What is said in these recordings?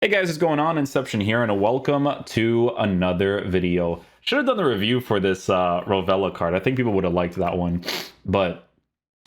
Hey guys, what's going on? Inception here, and welcome to another video. Should have done the review for this Rovella card. I think people would have liked that one, but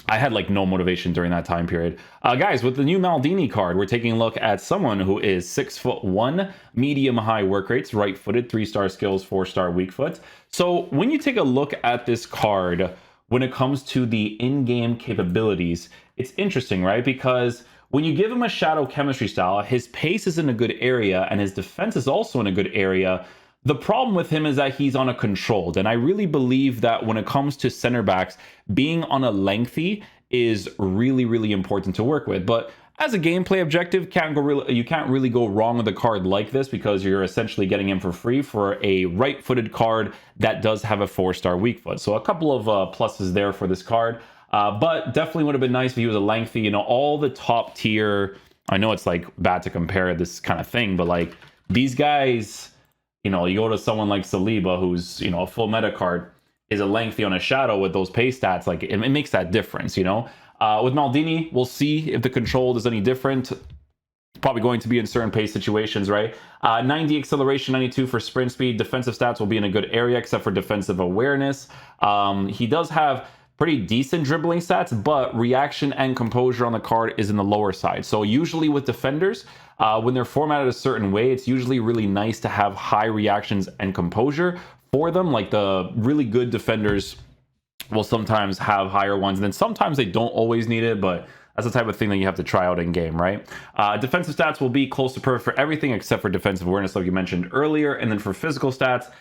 I had like no motivation during that time period. Guys, with the new Maldini card, we're taking a look at someone who is 6'1", medium high work rates, right-footed, 3-star skills, 4-star weak foot. So when you take a look at this card, when it comes to the in-game capabilities, it's interesting, right? Because when you give him a shadow chemistry style, his pace is in a good area and his defense is also in a good area. The problem with him is that he's on a controlled, and I really believe that when it comes to center backs, being on a lengthy is really, really important to work with. But as a gameplay objective, you can't really go wrong with a card like this because you're essentially getting him for free for a right-footed card that does have a 4-star weak foot. So a couple of pluses there for this card. But definitely would have been nice if he was a lengthy, all the top tier. I know it's like bad to compare this kind of thing, but like these guys, you go to someone like Saliba, who's, a full meta card, is a lengthy on a shadow with those pace stats. Like it makes that difference, With Maldini, we'll see if the control is any different. Probably going to be in certain pace situations, right? 90 acceleration, 92 for sprint speed. Defensive stats will be in a good area, except for defensive awareness. He does have pretty decent dribbling stats, but reaction and composure on the card is in the lower side. So usually with defenders, when they're formatted a certain way, it's usually really nice to have high reactions and composure for them. Like the really good defenders will sometimes have higher ones, and then sometimes they don't always need it, but that's the type of thing that you have to try out in game, right? Defensive stats will be close to perfect for everything except for defensive awareness, like you mentioned earlier. And then for physical stats,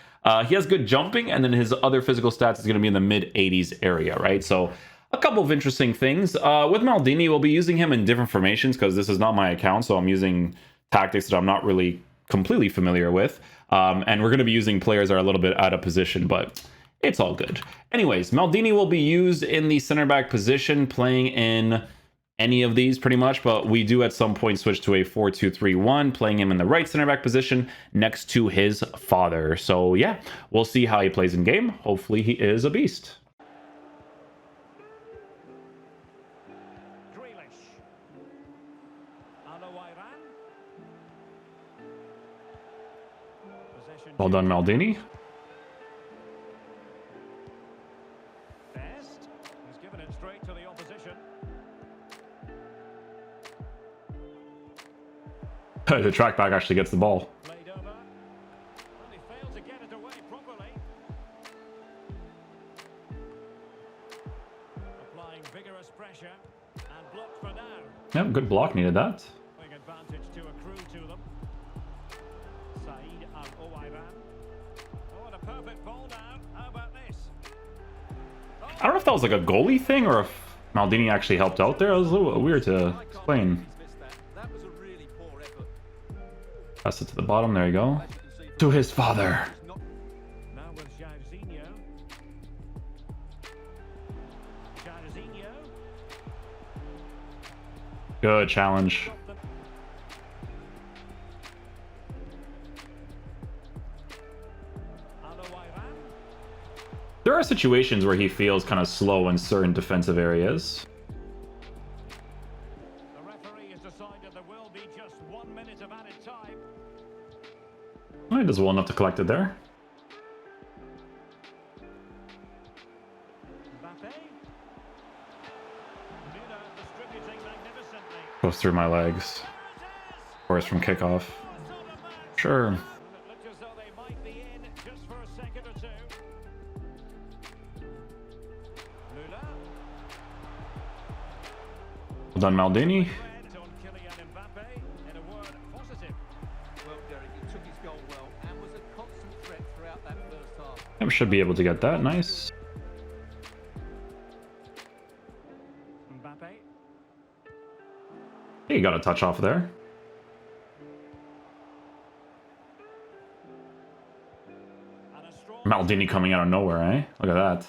he has good jumping, and then his other physical stats is going to be in the mid 80s area, right? So a couple of interesting things. With Maldini, we'll be using him in different formations because this is not my account, so I'm using tactics that I'm not really completely familiar with. And we're going to be using players that are a little bit out of position, but it's all good. Anyways, Maldini will be used in the center back position, playing in any of these pretty much, but we do at some point switch to a 4-2-3-1, playing him in the right center back position next to his father. So yeah, we'll see how he plays in game. Hopefully he is a beast. Well done, Maldini. The track back actually gets the ball. Yep, good block, needed that. I don't know if that was like a goalie thing or if Maldini actually helped out there. It was a little weird to explain. Pass it to the bottom. There you go. To his father. Good challenge. There are situations where he feels kind of slow in certain defensive areas. The referee has decided there will be just 1 minute of added time. Well, he does well enough to collect it there. Goes through my legs. Of course, from kickoff. Sure. Well done, Maldini. Should be able to get that. Nice. Hey, you got a touch off there. Maldini coming out of nowhere, eh? Look at that.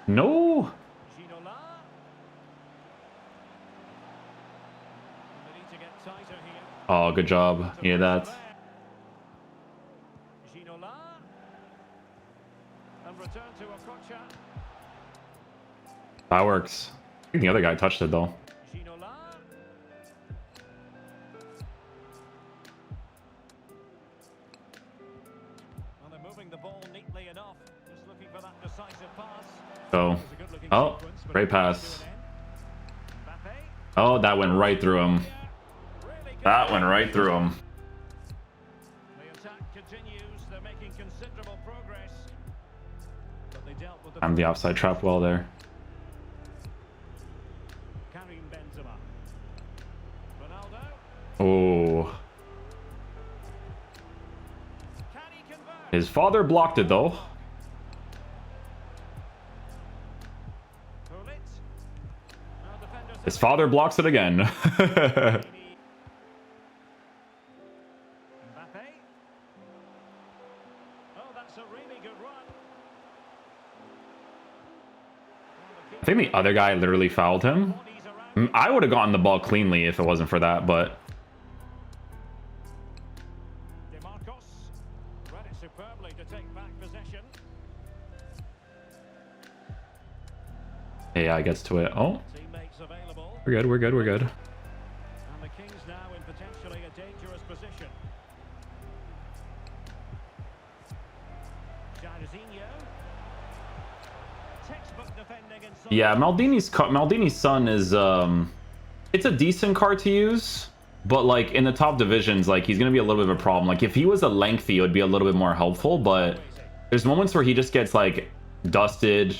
No. Oh, good job. Yeah, that. That works. I think the other guy touched it though. So, oh, great pass. Oh, that went right through him. That went right through him. And the offside trap well there. Oh. His father blocked it though. His father blocks it again. I think the other guy literally fouled him. I would have gotten the ball cleanly if it wasn't for that, but... AI gets to it. Oh. We're good, we're good, we're good. And the Kings now in potentially a dangerous position. Yeah, Maldini's son is it's a decent card to use, but like in the top divisions, like he's gonna be a little bit of a problem. Like if he was a lengthy, it would be a little bit more helpful, but there's moments where he just gets like dusted.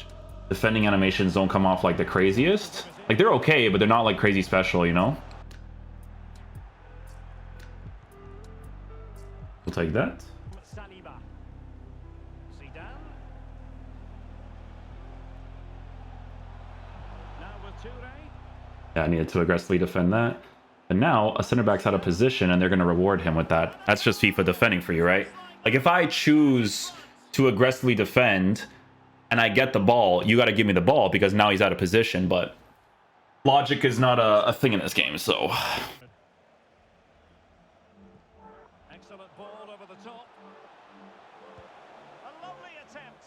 Defending animations don't come off like the craziest. Like they're okay, but they're not like crazy special, you know? We'll take that. Yeah, I needed to aggressively defend that. And now a center back's out of position and they're going to reward him with that. That's just FIFA defending for you, right? Like if I choose to aggressively defend and I get the ball, you got to give me the ball because now he's out of position, but logic is not a thing in this game, so... Excellent ball over the top. A lovely attempt.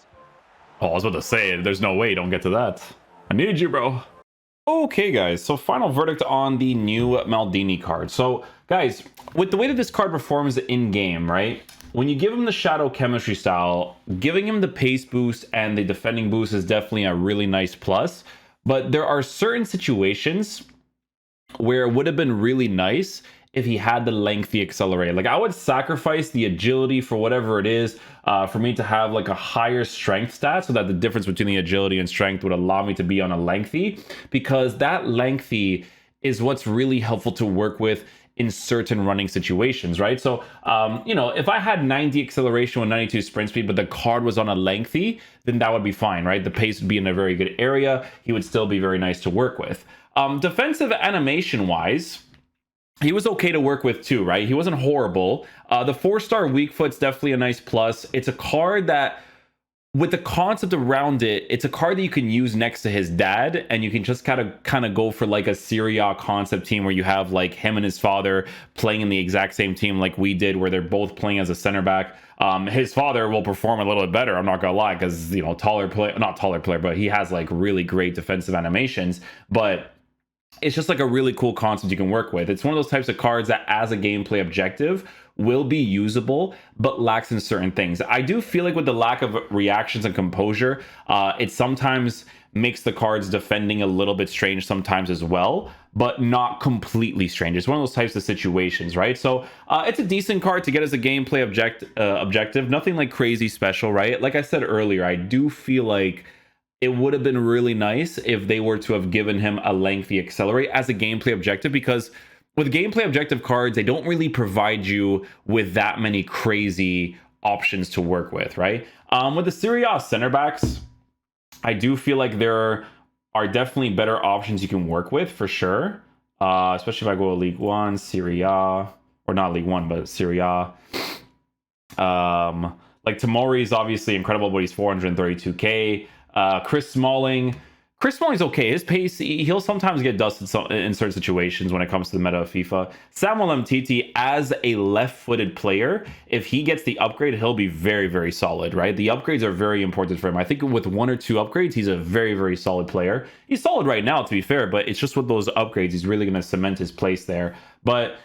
Oh, I was about to say, there's no way you don't get to that. I need you, bro. Okay, guys, so final verdict on the new Maldini card. So, guys, with the way that this card performs in-game, right? When you give him the shadow chemistry style, giving him the pace boost and the defending boost is definitely a really nice plus. But there are certain situations where it would have been really nice if he had the lengthy accelerator. Like I would sacrifice the agility for whatever it is for me to have like a higher strength stat so that the difference between the agility and strength would allow me to be on a lengthy, because that lengthy is what's really helpful to work with in certain running situations, right? So, you know, if I had 90 acceleration with 92 sprint speed, but the card was on a lengthy, then that would be fine, right? The pace would be in a very good area. He would still be very nice to work with. Defensive animation-wise, he was okay to work with too, right? He wasn't horrible. The 4-star weak foot's definitely a nice plus. It's a card that, with the concept around it, it's a card that you can use next to his dad, and you can just kind of go for like a Serie A concept team where you have like him and his father playing in the exact same team like we did, where they're both playing as a center back. His father will perform a little bit better, I'm not gonna lie, because, you know, not taller player, but he has like really great defensive animations. But it's just like a really cool concept you can work with. It's one of those types of cards that as a gameplay objective will be usable, but lacks in certain things. I do feel like with the lack of reactions and composure, it sometimes makes the cards defending a little bit strange sometimes as well, but not completely strange. It's one of those types of situations, right? So it's a decent card to get as a gameplay objective. Nothing like crazy special, right? Like I said earlier, I do feel like it would have been really nice if they were to have given him a lengthy accelerate as a gameplay objective, because with gameplay objective cards, they don't really provide you with that many crazy options to work with, right? With the Serie A center backs, I do feel like there are definitely better options you can work with for sure. Especially if I go to League One, Serie A, or not League One, but Serie A. Like Tomori is obviously incredible, but he's 432k. Chris Smalling, Chris Smalling's okay. His pace, he'll sometimes get dusted in certain situations when it comes to the meta of FIFA. Samuel Umtiti, as a left-footed player, if he gets the upgrade, he'll be very, very solid, right? The upgrades are very important for him. I think with 1 or 2 upgrades, he's a very, very solid player. He's solid right now, to be fair, but it's just with those upgrades, he's really going to cement his place there. But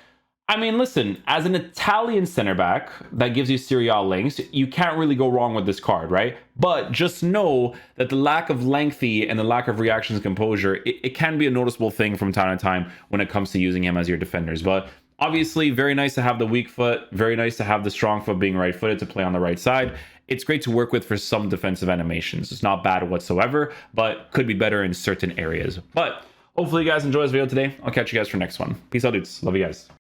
I mean, listen, as an Italian center back that gives you Serie A links, you can't really go wrong with this card, right? But just know that the lack of lengthy and the lack of reactions composure, it can be a noticeable thing from time to time when it comes to using him as your defenders. But obviously, very nice to have the weak foot, very nice to have the strong foot being right-footed to play on the right side. It's great to work with for some defensive animations. It's not bad whatsoever, but could be better in certain areas. But hopefully you guys enjoy this video today. I'll catch you guys for next one. Peace out, dudes. Love you guys.